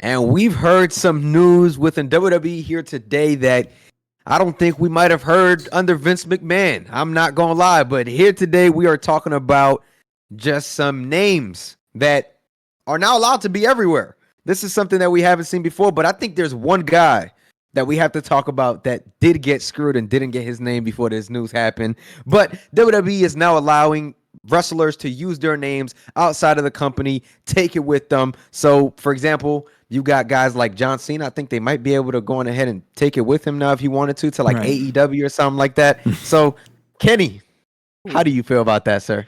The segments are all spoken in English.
And we've heard some news within WWE here today that I don't think we might have heard under Vince McMahon. I'm not going to lie, but here today we are talking about just some names that are now allowed to be everywhere. This is something that we haven't seen before, but I think there's one guy that we have to talk about that did get screwed and didn't get his name before this news happened. But WWE is now allowing wrestlers to use their names outside of the company, take it with them. So, for example, you got guys like John Cena. I think they might be able to go on ahead and take it with him now if he wanted to like Right. AEW or something like that. So, Kenny, how do you feel about that, sir?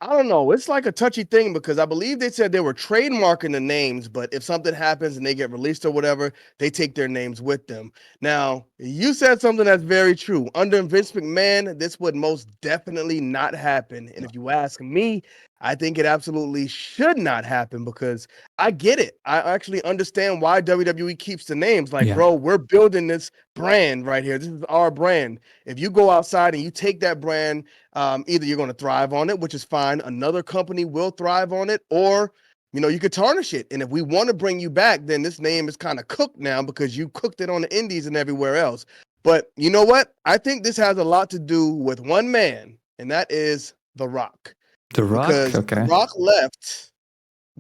I don't know. It's like a touchy thing because I believe they said they were trademarking the names, but if something happens and they get released or whatever, they take their names with them. Now, you said something that's very true. Under Vince McMahon, this would most definitely not happen. And if you ask me, I think it absolutely should not happen because I get it. I actually understand why WWE keeps the names. Like, Yeah. bro, we're building this brand right here. This is our brand. If you go outside and you take that brand, either you're going to thrive on it, which is fine. Another company will thrive on it, or you could tarnish it. And if we want to bring you back, then this name is kind of cooked now because you cooked it on the indies and everywhere else. But you know what? I think this has a lot to do with one man, and that is The Rock. The Rock? Because Okay. The Rock left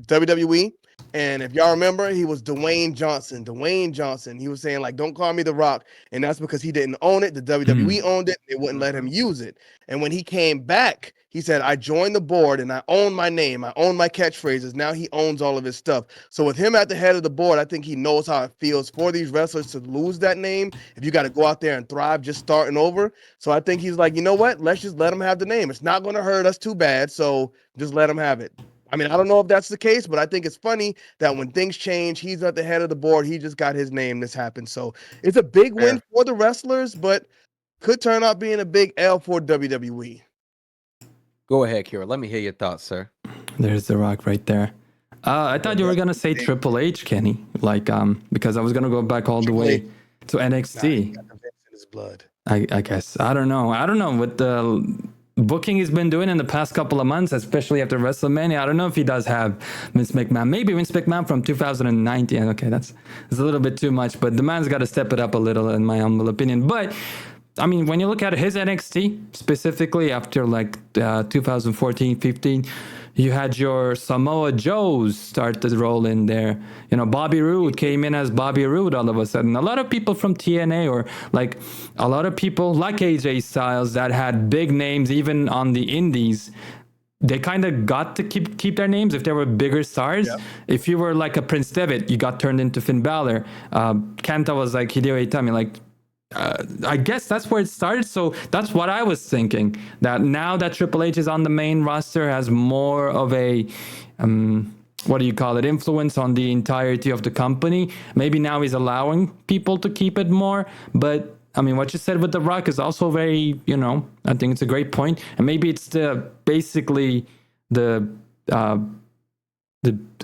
WWE. And if y'all remember, he was Dwayne Johnson. Dwayne Johnson. He was saying, like, don't call me The Rock. And that's because he didn't own it. The WWE owned it. They wouldn't let him use it. And when he came back, he said, I joined the board and I own my name. I own my catchphrases. Now he owns all of his stuff. So with him at the head of the board, I think he knows how it feels for these wrestlers to lose that name. If you got to go out there and thrive just starting over. So I think he's like, you know what? Let's just let him have the name. It's not going to hurt us too bad. So just let him have it. I mean, I don't know if that's the case, but I think it's funny that when things change, he's at the head of the board. He just got his name. This happened. So it's a big win for the wrestlers, but could turn out being a big L for WWE. Go ahead, Kira. Let me hear your thoughts, sir. There's The Rock right there. I thought you were gonna say Triple H, Kenny, like because I was gonna go back all the way to NXT. Nah, he got the Vince in his blood. I guess I don't know what the booking he's been doing in the past couple of months, especially after WrestleMania. I don't know if he does have Vince McMahon. Maybe Vince McMahon from 2019. Okay, that's a little bit too much, but the man's got to step it up a little, in my humble opinion. But I mean, when you look at his NXT specifically after like 2014, 15, you had your Samoa Joes start to roll in there. You know, Bobby Roode came in as Bobby Roode all of a sudden. A lot of people from TNA or like a lot of people like AJ Styles that had big names even on the indies, they kind of got to keep their names if they were bigger stars. Yep. If you were like a Prince Devitt, you got turned into Finn Balor. Kenta was like Hideo Itami, like I guess that's where it started. So that's what I was thinking, that now that Triple H is on the main roster, has more of a what do you call it, influence on the entirety of the company. Maybe now he's allowing people to keep it more. But I mean, what you said with The Rock is also very, I think it's a great point. And maybe it's basically the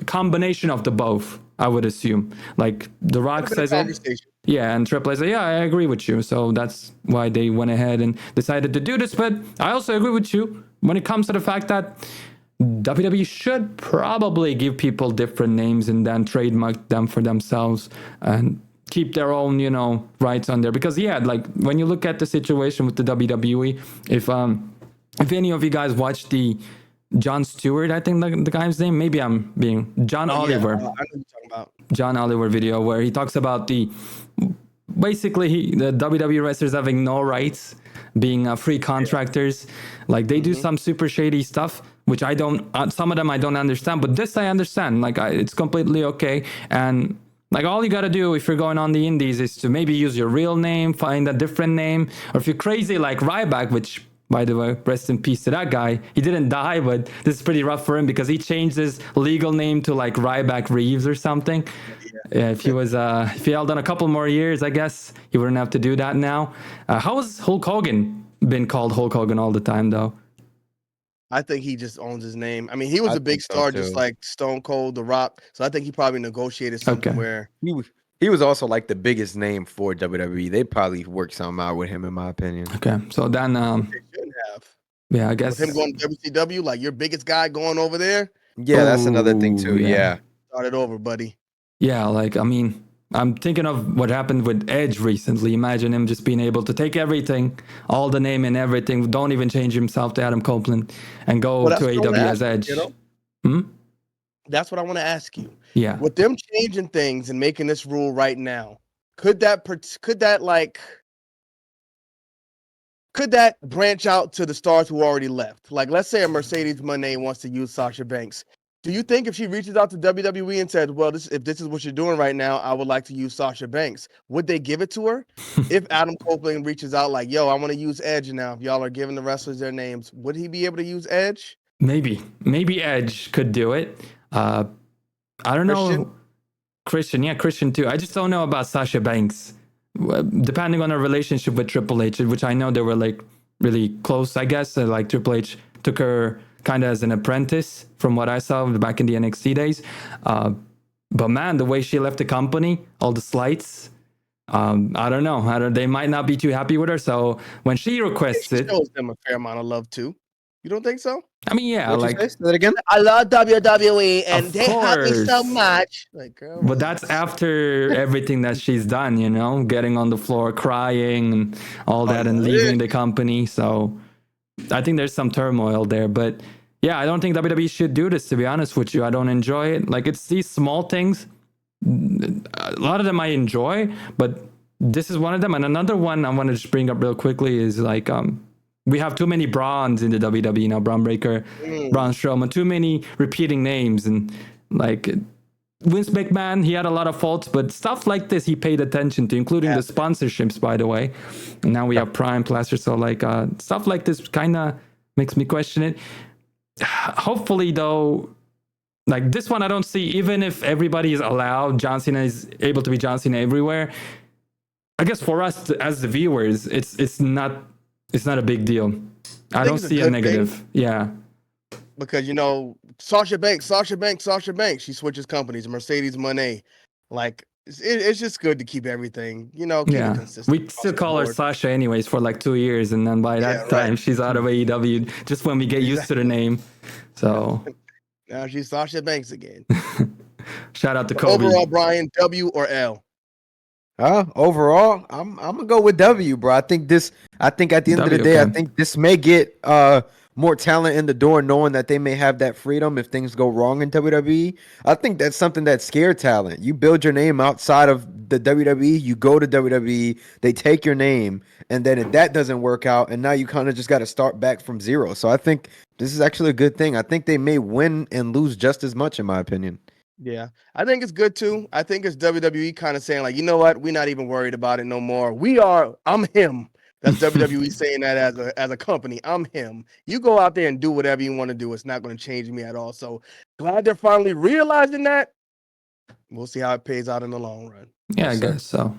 combination of the both, I would assume. Like The Rock says it. Yeah, and Triple H said, yeah, I agree with you. So that's why they went ahead and decided to do this. But I also agree with you when it comes to the fact that WWE should probably give people different names and then trademark them for themselves and keep their own, rights on there. Because, yeah, like when you look at the situation with the WWE, if any of you guys watched the Jon Stewart, I think the guy's name, maybe I'm being John Oliver. I know what you're talking about. John Oliver video where he talks about the WWE wrestlers having no rights, being free contractors. Like they do some super shady stuff, which I don't, some of them I don't understand, but this I understand. Like it's completely okay. And like all you got to do if you're going on the indies is to maybe use your real name, find a different name, or if you're crazy like Ryback, which by the way, rest in peace to that guy. He didn't die, but this is pretty rough for him because he changed his legal name to like Ryback Reeves or something. Yeah, if he held on a couple more years, I guess he wouldn't have to do that now. How has Hulk Hogan been called Hulk Hogan all the time, though? I think he just owns his name. I mean, he was a big star, just like Stone Cold, The Rock. So I think he probably negotiated something where he was also like the biggest name for WWE. They probably worked something out with him, in my opinion. Okay, so then they shouldn't have. Yeah, I guess with him going to WCW, like your biggest guy going over there. Yeah, that's another thing too. Yeah. Start it over, buddy. Yeah, like I mean, I'm thinking of what happened with Edge recently. Imagine him just being able to take everything, all the name and everything, don't even change himself to Adam Copeland, and go Well, to that's what I want to AEW as ask you. Edge. That's what I want to ask you. Yeah. With them changing things and making this rule right now, could that branch out to the stars who already left? Like, let's say a Mercedes Moné wants to use Sasha Banks. Do you think if she reaches out to WWE and said, "Well, if this is what you're doing right now, I would like to use Sasha Banks," would they give it to her? If Adam Copeland reaches out like, "Yo, I want to use Edge now," if y'all are giving the wrestlers their names, would he be able to use Edge? Maybe Edge could do it. I don't Christian? know. Christian too. I just don't know about Sasha Banks. Depending on her relationship with Triple H, which I know they were like really close, I guess. Like Triple H took her kind of as an apprentice from what I saw back in the NXT days. But man, the way she left the company, all the slights, I don't know. They might not be too happy with her. So when she requests She it, shows them a fair amount of love too. You don't think so? I mean, yeah, What you like say? Say that again. I love WWE and Of they help me so course. much. Like, girl, but that's after everything that she's done, you know, getting on the floor, crying and all that, and leaving the company. So I think there's some turmoil there. But yeah, I don't think WWE should do this, to be honest with you. I don't enjoy it. Like, it's these small things. A lot of them I enjoy, but this is one of them. And another one I want to just bring up real quickly is like, we have too many Brauns in the WWE now. Braun Breaker, Braun Strowman, too many repeating names. And like Vince McMahon, he had a lot of faults, but stuff like this he paid attention to, including the sponsorships, by the way. And now we have Prime Plaster. So like stuff like this kind of makes me question it. Hopefully, though, like this one, I don't see, even if everybody is allowed, John Cena is able to be John Cena everywhere. I guess for us as the viewers, it's not a big deal. I don't see a negative. Yeah. Because Sasha Banks, she switches companies. Mercedes Moné, like it's just good to keep everything, keep it consistent. We still call her Sasha anyways for like 2 years, and then by that time she's out of AEW. Just when we get used to the name. So now she's Sasha Banks again. Shout out to Kobe. Overall, Brian, W or L? Overall, I'm gonna go with W, bro. I think at the end of the day, okay. I think this may get more talent in the door, knowing that they may have that freedom if things go wrong in WWE. I think that's something that scares talent. You build your name outside of the WWE, you go to WWE, they take your name, and then if that doesn't work out, and now you kind of just got to start back from zero. So I think this is actually a good thing. I think they may win and lose just as much, in my opinion. Yeah, I think it's good too. I think it's WWE kind of saying like, you know what, we're not even worried about it no more. I'm him. That's WWE saying that as a company. I'm him. You go out there and do whatever you want to do. It's not going to change me at all. So glad they're finally realizing that. We'll see how it pays out in the long run. Yeah, I guess so.